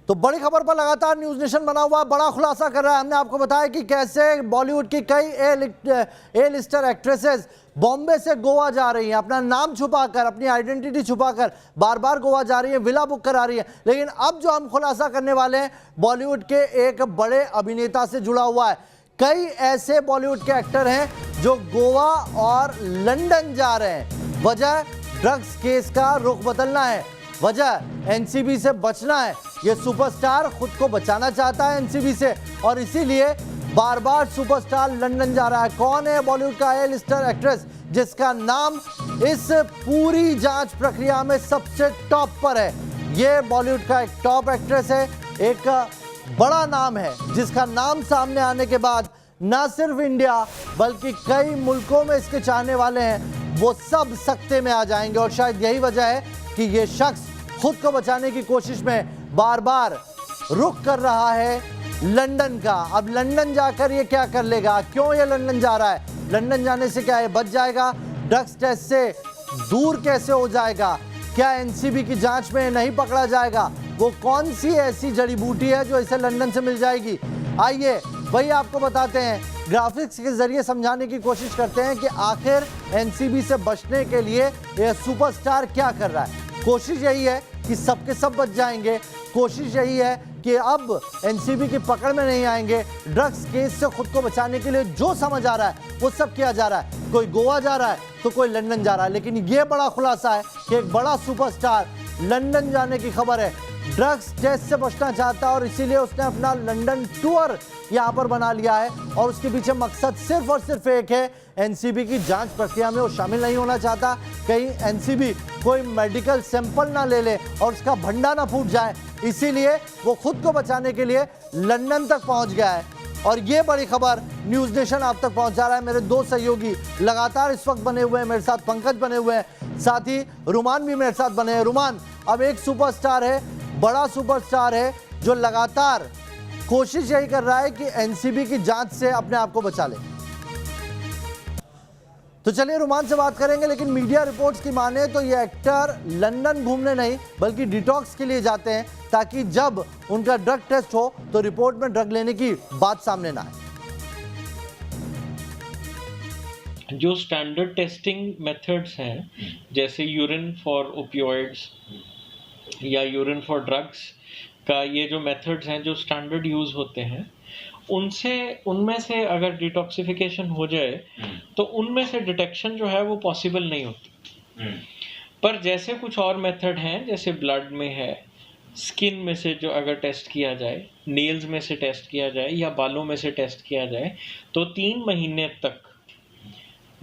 तो बड़ी खबर पर लगातार न्यूज नेशन बना हुआ बड़ा खुलासा कर रहा है। हमने आपको बताया कि कैसे बॉलीवुड की कई ए लिस्टर एक्ट्रेसेस बॉम्बे से गोवा जा रही हैं, अपना नाम छुपाकर, अपनी आइडेंटिटी छुपाकर बार बार गोवा जा रही है, विला बुक करा रही है। लेकिन अब जो हम खुलासा करने वाले हैं बॉलीवुड के एक बड़े अभिनेता से जुड़ा हुआ है। कई ऐसे बॉलीवुड के एक्टर हैं जो गोवा और लंदन जा रहे हैं। वजह ड्रग्स केस का रुख बदलना है, वजह एनसीबी से बचना है। ये सुपरस्टार खुद को बचाना चाहता है एनसीबी से और इसीलिए बार बार सुपरस्टार लंदन जा रहा है। कौन है बॉलीवुड का ए लिस्टर एक्ट्रेस जिसका नाम इस पूरी जांच प्रक्रिया में सबसे टॉप पर है? ये बॉलीवुड का एक टॉप एक्ट्रेस है, एक बड़ा नाम है जिसका नाम सामने आने के बाद ना सिर्फ इंडिया बल्कि कई मुल्कों में इसके चाहने वाले हैं, वो सब सकते में आ जाएंगे। और शायद यही वजह है कि ये शख्स खुद को बचाने की कोशिश में बार बार रुख कर रहा है लंदन का। अब लंदन जाकर ये क्या कर लेगा, क्यों ये लंदन जा रहा है, लंदन जाने से क्या ये बच जाएगा, ड्रग्स टेस्ट से दूर कैसे हो जाएगा, क्या एनसीबी की जांच में नहीं पकड़ा जाएगा, वो कौन सी ऐसी जड़ी बूटी है जो इसे लंदन से मिल जाएगी? आइए वही आपको बताते हैं, ग्राफिक्स के जरिए समझाने की कोशिश करते हैं कि आखिर एनसीबी से बचने के लिए यह सुपरस्टार क्या कर रहा है। कोशिश यही है कि सबके सब बच जाएंगे, कोशिश यही है कि अब एनसीबी की पकड़ में नहीं आएंगे। ड्रग्स केस से खुद को बचाने के लिए जो समझ आ रहा है वो सब किया जा रहा है। कोई गोवा जा रहा है तो कोई लंदन जा रहा है, लेकिन ये बड़ा खुलासा है कि एक बड़ा सुपरस्टार लंदन जाने की खबर है। ड्रग्स टेस्ट से बचना चाहता है और इसीलिए उसने अपना लंदन टूर यहाँ पर बना लिया है और उसके पीछे मकसद सिर्फ और सिर्फ एक है, एनसीबी की जांच प्रक्रिया में वो शामिल नहीं होना चाहता। कहीं एनसीबी कोई मेडिकल सैंपल ना ले ले और उसका भंडा ना फूट जाए, इसीलिए वो खुद को बचाने के लिए लंदन तक पहुंच गया है। और ये बड़ी खबर न्यूज नेशन आप तक पहुंचा रहा है। मेरे दो सहयोगी लगातार इस वक्त बने हुए हैं, मेरे साथ पंकज बने हुए हैं, साथ ही रुमान भी मेरे साथ बने हैं। रुमान, अब एक सुपरस्टार है, बड़ा सुपरस्टार है जो लगातार कोशिश यही कर रहा है कि एनसीबी की जांच से अपने आप को बचा ले। तो चलिए रुमान से बात करेंगे, लेकिन मीडिया रिपोर्ट्स की माने तो ये एक्टर लंदन घूमने नहीं बल्कि डिटॉक्स के लिए जाते हैं ताकि जब उनका ड्रग टेस्ट हो तो रिपोर्ट में ड्रग लेने की बात सामने ना आए। जो स्टैंडर्ड टेस्टिंग मेथड्स हैं जैसे यूरिन फॉर ओपियोइड्स या यूरिन फॉर ड्रग्स का, ये जो मेथड्स हैं जो स्टैंडर्ड यूज़ होते हैं उनमें से अगर डिटॉक्सिफिकेशन हो जाए तो उनमें से डिटेक्शन जो है वो पॉसिबल नहीं होती। पर जैसे कुछ और मेथड हैं, जैसे ब्लड में है, स्किन में से जो अगर टेस्ट किया जाए, नेल्स में से टेस्ट किया जाए या बालों में से टेस्ट किया जाए तो 3 महीने तक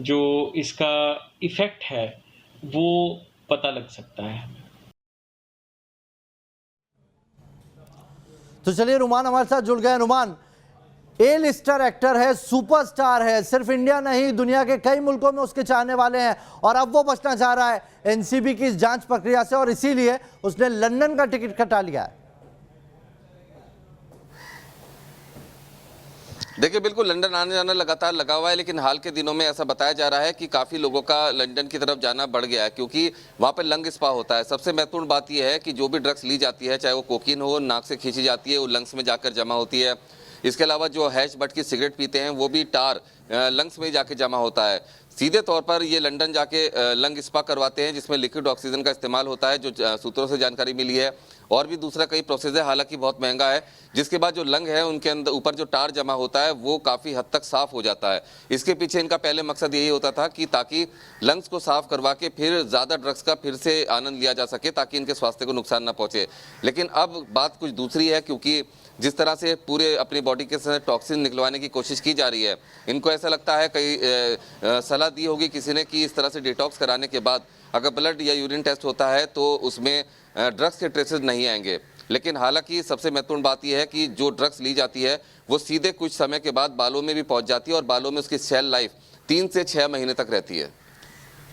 जो इसका इफ़ेक्ट है वो पता लग सकता है। तो चलिए रुमान हमारे साथ जुड़ गए। रुमान, ए लिस्टर एक्टर है, सुपरस्टार है, सिर्फ इंडिया नहीं दुनिया के कई मुल्कों में उसके चाहने वाले हैं और अब वो बचना चाह रहा है एनसीबी की इस जांच प्रक्रिया से और इसीलिए उसने लंदन का टिकट कटा लिया है। देखिए, बिल्कुल लंदन आने जाना लगातार लगा हुआ है, लेकिन हाल के दिनों में ऐसा बताया जा रहा है कि काफ़ी लोगों का लंदन की तरफ जाना बढ़ गया है क्योंकि वहाँ पर लंग स्पा होता है। सबसे महत्वपूर्ण बात यह है कि जो भी ड्रग्स ली जाती है, चाहे वो कोकीन हो, नाक से खींची जाती है, वो लंग्स में जाकर जमा होती है। इसके अलावा जो हैश बट की सिगरेट पीते हैं वो भी टार लंग्स में जाके जमा होता है। सीधे तौर पर ये लंदन जाके लंग स्पा करवाते हैं जिसमें लिक्विड ऑक्सीजन का इस्तेमाल होता है, जो सूत्रों से जानकारी मिली है। और भी दूसरा कई प्रोसेस है, हालांकि बहुत महंगा है, जिसके बाद जो लंग है उनके अंदर ऊपर जो टार जमा होता है वो काफ़ी हद तक साफ हो जाता है। इसके पीछे इनका पहले मकसद यही होता था कि ताकि लंग्स को साफ करवा के फिर ज़्यादा ड्रग्स का फिर से आनंद लिया जा सके ताकि इनके स्वास्थ्य को नुकसान ना पहुँचे। लेकिन अब बात कुछ दूसरी है क्योंकि जिस तरह से पूरे अपनी बॉडी के साथ टॉक्सिन निकलवाने की कोशिश की जा रही है, इनको ऐसा लगता है कई सलाह दी होगी किसी ने कि इस तरह से डिटॉक्स कराने के बाद अगर ब्लड या यूरिन टेस्ट होता है तो उसमें ड्रग्स के ट्रेसेस नहीं आएंगे। लेकिन हालांकि सबसे महत्वपूर्ण बात यह है कि जो ड्रग्स ली जाती है वो सीधे कुछ समय के बाद बालों में भी पहुंच जाती है और बालों में उसकी शेल लाइफ 3 से 6 महीने तक रहती है।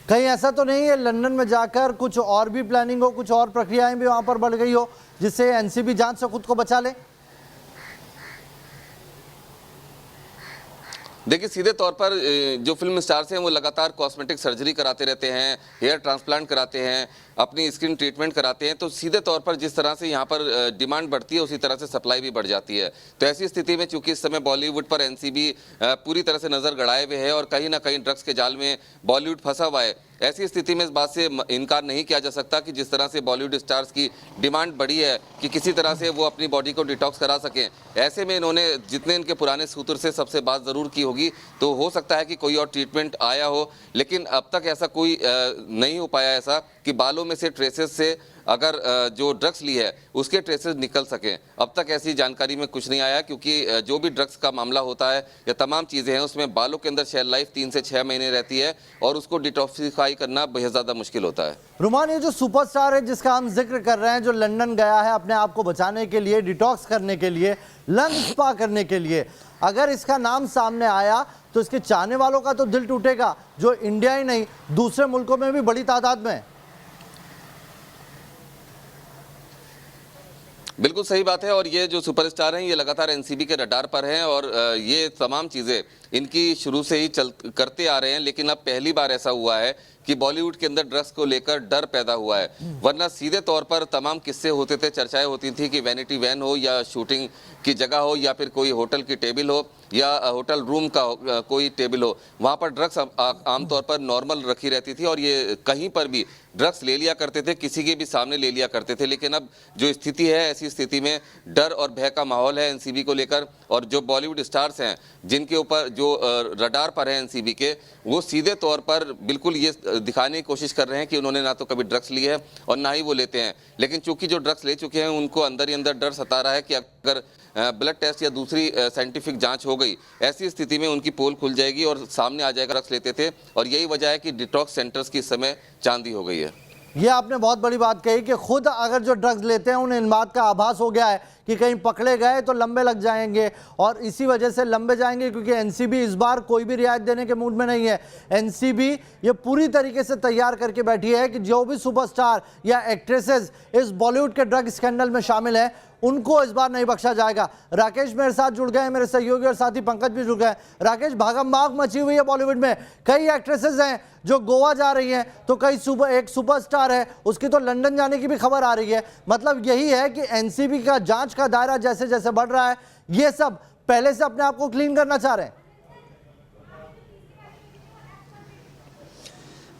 कहीं ऐसा तो नहीं है लंदन में जाकर कुछ और भी प्लानिंग हो, कुछ और प्रक्रियाएं भी वहां पर बढ़ गई हो जिससे एनसीबी जांच से खुद को बचा ले? देखिए सीधे तौर पर जो फिल्म स्टार्स हैं वो लगातार कॉस्मेटिक सर्जरी कराते रहते हैं, हेयर ट्रांसप्लांट कराते हैं, अपनी स्किन ट्रीटमेंट कराते हैं। तो सीधे तौर पर जिस तरह से यहाँ पर डिमांड बढ़ती है उसी तरह से सप्लाई भी बढ़ जाती है। तो ऐसी स्थिति में चूंकि इस समय बॉलीवुड पर एनसीबी पूरी तरह से नजर गड़ाए हुए है और कहीं ना कहीं ड्रग्स के जाल में बॉलीवुड फंसा हुआ है, ऐसी स्थिति में इस बात से इनकार नहीं किया जा सकता कि जिस तरह से बॉलीवुड स्टार्स की डिमांड बढ़ी है कि किसी तरह से वो अपनी बॉडी को डिटॉक्स करा सकें, ऐसे में इन्होंने जितने इनके पुराने सूत्र से सबसे बात ज़रूर की होगी। तो हो सकता है कि कोई और ट्रीटमेंट आया हो, लेकिन अब तक ऐसा कोई नहीं हो पाया ऐसा कि बालों में से ट्रेसेस से अगर जो ड्रग्स ली है उसके ट्रेसेस निकल सकें। अब तक ऐसी जानकारी में कुछ नहीं आया, क्योंकि जो भी ड्रग्स का मामला होता है या तमाम चीज़ें हैं उसमें बालों के अंदर शेल लाइफ 3 से 6 महीने रहती है और उसको डिटॉक्सिफाई करना बेहद ज़्यादा मुश्किल होता है। रुमान, ये जो सुपरस्टार है जिसका हम जिक्र कर रहे हैं, जो लंदन गया है अपने आप को बचाने के लिए, डिटॉक्स करने के लिए, लंग स्पा करने के लिए, अगर इसका नाम सामने आया तो इसके चाहने वालों का तो दिल टूटेगा, जो इंडिया ही नहीं दूसरे मुल्कों में भी बड़ी तादाद में है। बिल्कुल सही बात है। और ये जो सुपरस्टार हैं ये लगातार एनसीबी के रडार पर हैं और ये तमाम चीज़ें इनकी शुरू से ही करते आ रहे हैं। लेकिन अब पहली बार ऐसा हुआ है कि बॉलीवुड के अंदर ड्रग्स को लेकर डर पैदा हुआ है, वरना सीधे तौर पर तमाम किस्से होते थे, चर्चाएं होती थी कि वैनिटी वैन हो या शूटिंग की जगह हो या फिर कोई होटल की टेबल हो या होटल रूम का कोई टेबल हो, वहाँ पर ड्रग्स आमतौर पर नॉर्मल रखी रहती थी और ये कहीं पर भी ड्रग्स ले लिया करते थे, किसी के भी सामने ले लिया करते थे। लेकिन अब जो स्थिति है, ऐसी स्थिति में डर और भय का माहौल है एनसीबी को लेकर, और जो बॉलीवुड स्टार्स हैं जिनके ऊपर जो रडार पर है एनसीबी के, वो सीधे तौर पर बिल्कुल ये दिखाने की कोशिश कर रहे हैं कि उन्होंने ना तो कभी ड्रग्स ली है और ना ही वो लेते हैं। लेकिन चूंकि जो ड्रग्स ले चुके हैं उनको अंदर ही अंदर डर सता रहा है कि अगर ब्लड टेस्ट या दूसरी साइंटिफिक जांच हो गई, ऐसी स्थिति में उनकी पोल खुल जाएगी और सामने आ जाएगा ड्रग्स लेते थे। और यही वजह है कि डिटॉक्स सेंटर्स की इस समय चांदी हो गई है। ये आपने बहुत बड़ी बात कही कि खुद अगर जो ड्रग्स लेते हैं उन्हें इन बात का आभास हो गया है कि कहीं पकड़े गए तो लंबे लग जाएंगे, और इसी वजह से लंबे जाएंगे क्योंकि एनसीबी इस बार कोई भी रियायत देने के मूड में नहीं है। एनसीबी ये पूरी तरीके से तैयार करके बैठी है कि जो भी सुपरस्टार या एक्ट्रेसेस इस बॉलीवुड के ड्रग स्कैंडल में शामिल हैं उनको इस बार नहीं बख्शा जाएगा। राकेश मेरे साथ जुड़ गए हैं, मेरे सहयोगी और साथी पंकज भी जुड़ गए हैं। राकेश, भागम भाग मची हुई है बॉलीवुड में, कई एक्ट्रेसेस हैं जो गोवा जा रही हैं, तो कई एक सुपरस्टार है उसकी तो लंदन जाने की भी खबर आ रही है। मतलब यही है कि एनसीबी का जांच का दायरा जैसे जैसे बढ़ रहा है, ये सब पहले से अपने आप को क्लीन करना चाह रहे हैं।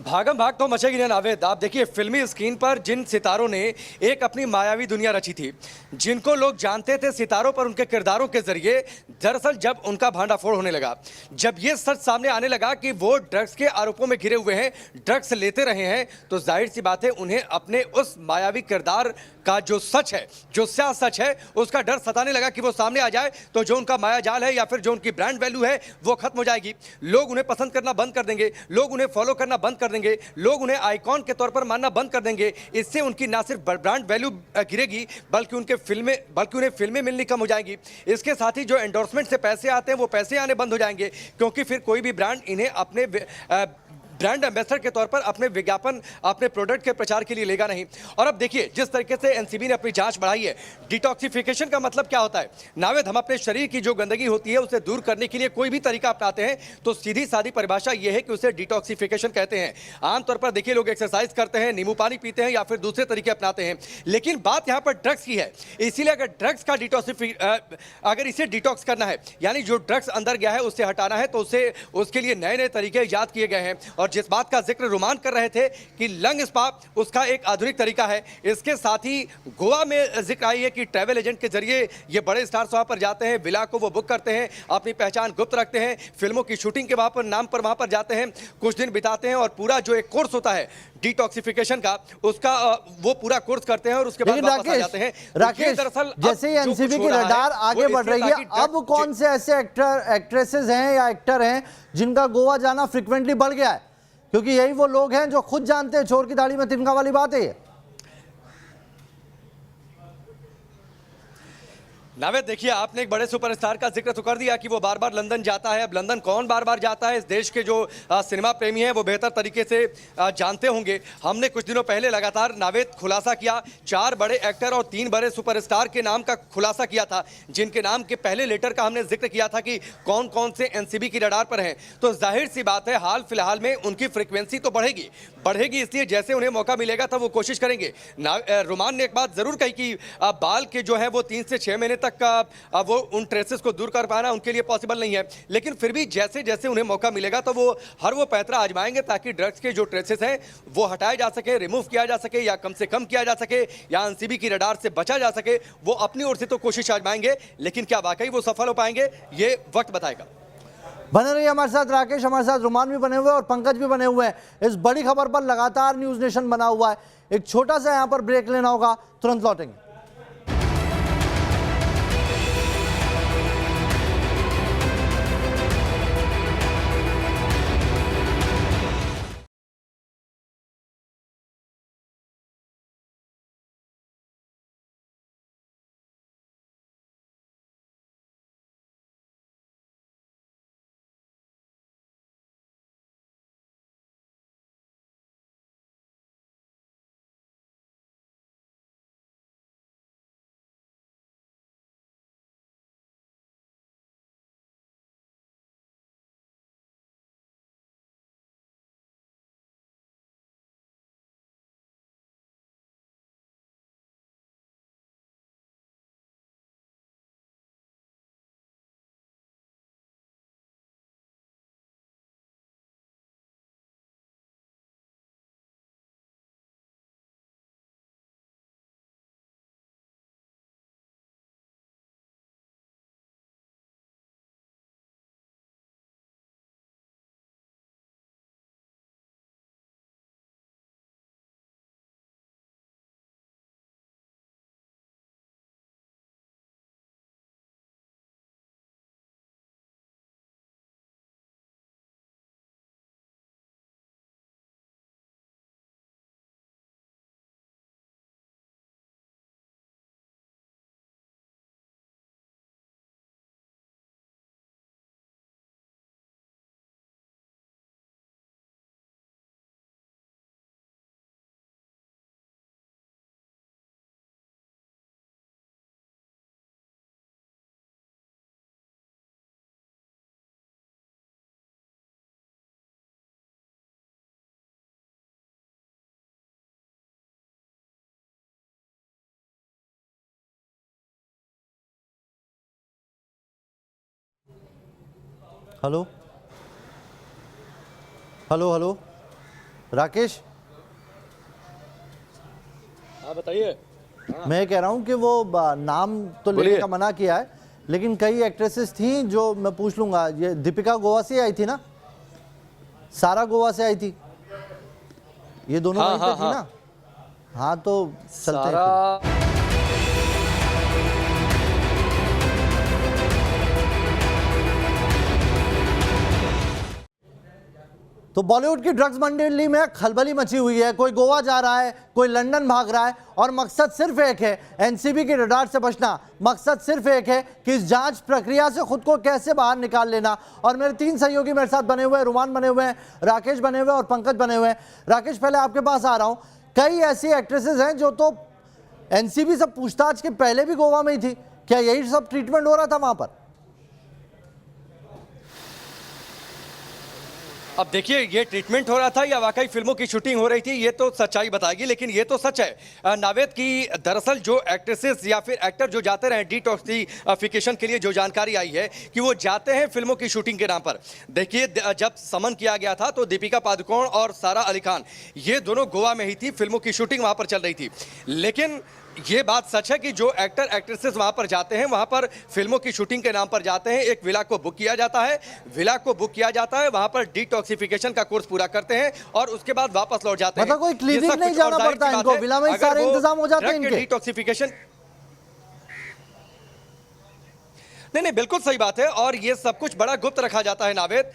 भागम भाग तो मचेगी ना नावेद। आप देखिए फिल्मी स्क्रीन पर जिन सितारों ने एक अपनी मायावी दुनिया रची थी, जिनको लोग जानते थे सितारों पर उनके किरदारों के जरिए, दरअसल जब उनका भांडाफोड़ होने लगा, जब ये सच सामने आने लगा कि वो ड्रग्स के आरोपों में घिरे हुए हैं, ड्रग्स लेते रहे हैं, तो जाहिर सी बात है उन्हें अपने उस मायावी किरदार का जो सच है, जो स्या सच है, उसका डर सताने लगा कि वो सामने आ जाए तो जो उनका माया जाल है या फिर जो उनकी ब्रांड वैल्यू है वो खत्म हो जाएगी। लोग उन्हें पसंद करना बंद कर देंगे, लोग उन्हें फॉलो करना बंद कर देंगे, लोग उन्हें आइकॉन के तौर पर मानना बंद कर देंगे। इससे उनकी ना सिर्फ ब्रांड वैल्यू गिरेगी बल्कि उन्हें फिल्में मिलनी कम हो जाएंगी। इसके साथ ही जो एंडोर्समेंट से पैसे आते हैं वो पैसे आने बंद हो जाएंगे, क्योंकि फिर कोई भी ब्रांड इन्हें अपने ब्रांड एम्बेसडर के तौर पर अपने विज्ञापन, अपने प्रोडक्ट के प्रचार के लिए लेगा नहीं। और अब देखिए जिस तरीके से एनसीबी ने अपनी जांच बढ़ाई है, डिटॉक्सिफिकेशन का मतलब क्या होता है नावेद? हम अपने शरीर की जो गंदगी होती है उसे दूर करने के लिए कोई भी तरीका अपनाते हैं तो सीधी सादी परिभाषा यह है कि उसे डिटॉक्सिफिकेशन कहते हैं। आमतौर पर देखिए लोग एक्सरसाइज करते हैं, नींबू पानी पीते हैं या फिर दूसरे तरीके अपनाते हैं, लेकिन बात यहाँ पर ड्रग्स की है। इसीलिए अगर ड्रग्स का अगर इसे डिटॉक्स करना है, यानी जो ड्रग्स अंदर गया है उससे हटाना है, तो उसके लिए नए नए तरीके ईजाद किए गए हैं। और जिस बात का जिक्र रुमान कर रहे थे कि लंग स्पा, उसका एक आधुनिक तरीका है। इसके साथ ही गोवा में जिक्र आई है कि ट्रैवल एजेंट के जरिए ये बड़े स्टार्स वहां पर जाते हैं, विला को वो बुक करते हैं, अपनी पहचान गुप्त रखते हैं, फिल्मों की शूटिंग के नाम पर वहां पर जाते हैं, कुछ दिन बिताते हैं और पूरा जो एक कोर्स होता है डिटॉक्सिफिकेशन का, उसका वो पूरा कोर्स करते हैं और उसके बाद वापस आ जाते हैं। राकेश, दरअसल जैसे ही एनसीबी की रडार आगे बढ़ रही है, अब कौन से ऐसे एक्ट्रेसेस हैं या एक्टर हैं जिनका गोवा जाना फ्रिक्वेंटली बढ़ गया है? क्योंकि यही वो लोग हैं जो खुद जानते हैं चोर की दाढ़ी में तिनका वाली बात है। नावेद, देखिए आपने एक बड़े सुपरस्टार का जिक्र तो कर दिया कि वो बार बार लंदन जाता है। अब लंदन कौन बार बार जाता है, इस देश के जो सिनेमा प्रेमी हैं वो बेहतर तरीके से जानते होंगे। हमने कुछ दिनों पहले लगातार नावेद खुलासा किया, 4 बड़े एक्टर और 3 बड़े सुपरस्टार के नाम का खुलासा किया था, जिनके नाम के पहले लेटर का हमने जिक्र किया था कि कौन कौन से एनसीबी की रडार पर हैं। तो जाहिर सी बात है हाल फिलहाल में उनकी फ्रिक्वेंसी तो बढ़ेगी, इसलिए जैसे उन्हें मौका मिलेगा तब वो कोशिश करेंगे। रोमान ने एक बात जरूर कही कि बाल के जो है वो 3 से 6 महीने तक का वो उन ट्रेसेस को दूर कर पाना उनके लिए पॉसिबल नहीं है, लेकिन फिर भी जैसे जैसे उन्हें मौका मिलेगा तो वो पैंतरा आजमाएंगे ताकि ड्रग्स के जो ट्रेसेस हैं वो हटाए जा सके, रिमूव किया जा सके या कम से कम किया जा सके या एनसीबी की रडार से बचा जा सके। वो अपनी ओर से तो कोशिश आजमाएंगे, लेकिन क्या वाकई वो सफल हो पाएंगे ये वक्त बताएगा। बने रहिए हमारे साथ राकेश, हमारे साथ रुमान भी बने हुए हैं और पंकज भी बने हुए हैं। इस बड़ी खबर पर लगातार न्यूज नेशन बना हुआ है। एक छोटा सा यहां पर ब्रेक लेना होगा, तुरंत लौटेंगे। हेलो हेलो हेलो राकेश, हाँ बताइए। मैं कह रहा हूं कि वो नाम तो लेने का मना किया है, लेकिन कई एक्ट्रेसेस थी जो मैं पूछ लूंगा। ये दीपिका गोवा से आई थी ना, सारा गोवा से आई थी, ये दोनों वहीं पे थी ना। हाँ तो चलते हैं। तो बॉलीवुड की ड्रग्स मंडली में खलबली मची हुई है। कोई गोवा जा रहा है, कोई लंदन भाग रहा है और मकसद सिर्फ एक है, एनसीबी की रडार से बचना। मकसद सिर्फ एक है कि इस जांच प्रक्रिया से खुद को कैसे बाहर निकाल लेना। और मेरे 3 सहयोगी मेरे साथ बने हुए हैं, रुमान बने हुए हैं, राकेश बने हुए हैं और पंकज बने हुए हैं। राकेश, पहले आपके पास आ रहा हूं। कई ऐसी एक्ट्रेसेस हैं जो तो एनसीबी से पूछताछ के पहले भी गोवा में ही थी, क्या यही सब ट्रीटमेंट हो रहा था वहां पर? अब देखिए ये ट्रीटमेंट हो रहा था या वाकई फिल्मों की शूटिंग हो रही थी ये तो सच्चाई बताएगी, लेकिन ये तो सच है नावेद की दरअसल जो एक्ट्रेसेस या फिर एक्टर जो जाते रहे डिटॉक्सिफिकेशन के लिए, जो जानकारी आई है कि वो जाते हैं फिल्मों की शूटिंग के नाम पर। देखिए जब समन किया गया था तो दीपिका पादुकोण और सारा अली खान ये दोनों गोवा में ही थी, फिल्मों की शूटिंग वहां पर चल रही थी। लेकिन ये बात सच है कि जो एक्टर एक्ट्रेसेस वहां पर जाते हैं, वहां पर फिल्मों की शूटिंग के नाम पर जाते हैं, एक विला को बुक किया जाता है, वहां पर डिटॉक्सिफिकेशन का कोर्स पूरा करते हैं और उसके बाद वापस लौट जाते हैं। मतलब कोई क्लिनिक नहीं जाना पड़ता इनको, विला में सारे इंतजाम हो जाते हैं इनके। डिटॉक्सिफिकेशन नहीं, बिल्कुल सही बात है। और ये सब कुछ बड़ा गुप्त रखा जाता है नावेद।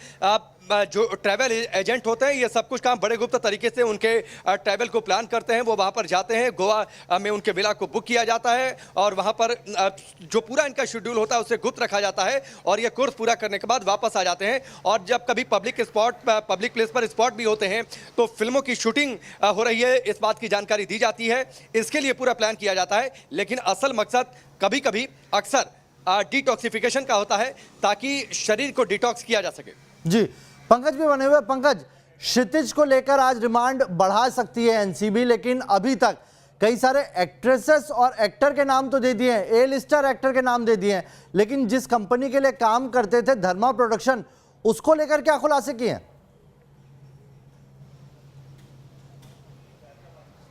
जो ट्रैवल एजेंट होते हैं, ये सब कुछ काम बड़े गुप्त तरीके से उनके ट्रैवल को प्लान करते हैं। वो वहाँ पर जाते हैं, गोवा में उनके विला को बुक किया जाता है और वहाँ पर जो पूरा इनका शेड्यूल होता है उसे गुप्त रखा जाता है और ये कोर्स पूरा करने के बाद वापस आ जाते हैं। और जब कभी पब्लिक प्लेस पर स्पॉट भी होते हैं तो फिल्मों की शूटिंग हो रही है, इस बात की जानकारी दी जाती है। इसके लिए पूरा प्लान किया जाता है, लेकिन असल मकसद कभी कभी अक्सर डिटॉक्सिफिकेशन का होता है ताकि शरीर को डिटॉक्स किया जा सके। जी, पंकज भी बने हुए। पंकज, क्षितिज को लेकर आज रिमांड बढ़ा सकती है एनसीबी, लेकिन अभी तक कई सारे एक्ट्रेसेस और एक्टर के नाम तो दे दिए हैं, ए लिस्टर एक्टर के नाम दे दिए हैं, लेकिन जिस कंपनी के लिए काम करते थे धर्मा प्रोडक्शन, उसको लेकर क्या खुलासे किए हैं?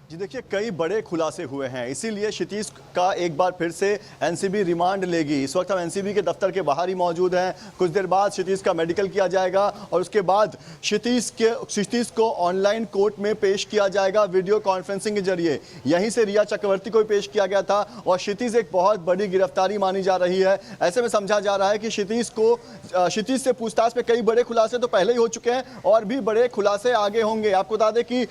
जी देखिए, कई बड़े खुलासे हुए हैं, इसीलिए क्षितिज का एक बार फिर से एनसीबी रिमांड लेगी। इस वक्त हम एनसीबी के दफ्तर के बाहर ही मौजूद हैं। कुछ देर बाद क्षितिज का मेडिकल किया जाएगा और उसके बाद क्षितिज को ऑनलाइन कोर्ट में पेश किया जाएगा वीडियो कॉन्फ्रेंसिंग के जरिए। यहीं से रिया चक्रवर्ती को भी पेश किया गया था और क्षितिज एक बहुत बड़ी गिरफ्तारी मानी जा रही है। ऐसे में समझा जा रहा है कि क्षितिज से पूछताछ पे कई बड़े खुलासे तो पहले ही हो चुके हैं और भी बड़े खुलासे आगे होंगे। आपको बता दें कि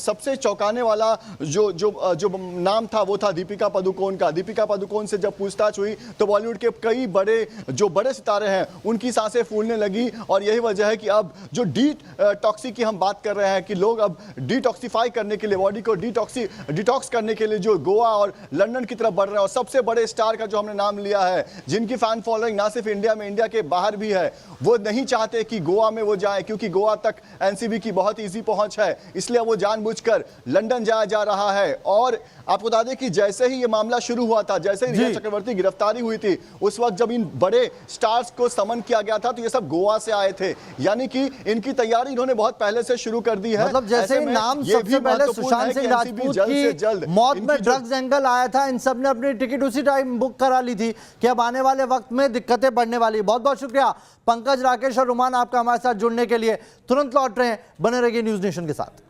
सबसे चौंकाने वाला जो नाम था वो था दीपिका पादुकोण का। दीपिका पादुकोण से जब पूछताछ हुई तो बॉलीवुड के कई बड़े सितारे हैं उनकी सांसें फूलने लगी और यही वजह है कि अब जो डिटॉक्सी की हम बात कर रहे हैं कि लोग अब डिटॉक्सिफाई करने के लिए, बॉडी को डिटॉक्स करने के लिए जो गोवा और लंदन की तरफ बढ़ रहे हैं। और सबसे बड़े स्टार का जो हमने नाम लिया है, जिनकी फैन फॉलोइंग ना सिर्फ इंडिया में, इंडिया के बाहर भी है, वो नहीं चाहते कि गोवा में वो जाए, क्योंकि गोवा तक एनसीबी की बहुत ईजी पहुंच है, इसलिए वो जानबूझकर लंदन जाया जा रहा है। और आपको बता दें कि जैसे ही ये मामला शुरू हुआ था, जैसे ही रिया चक्रवर्ती गिरफ्तारी हुई थी, उस वक्त जब इन बड़े स्टार्स को समन किया गया था तो ये सब गोवा से आए थे, यानी कि इनकी तैयारी इन्होंने बहुत पहले से शुरू कर दी है। मतलब जैसे ही नाम सबसे पहले सुशांत सिंह राजपूत की मौत में ड्रग्स एंगल आया था, इन सब ने अपनी टिकट उसी टाइम बुक करा ली थी कि अब आने वाले वक्त में दिक्कतें बढ़ने वाली। बहुत बहुत शुक्रिया पंकज, राकेश और रुमान आपका हमारे साथ जुड़ने के लिए। तुरंत लौट रहे हैं, बने रहिए न्यूज नेशन के साथ।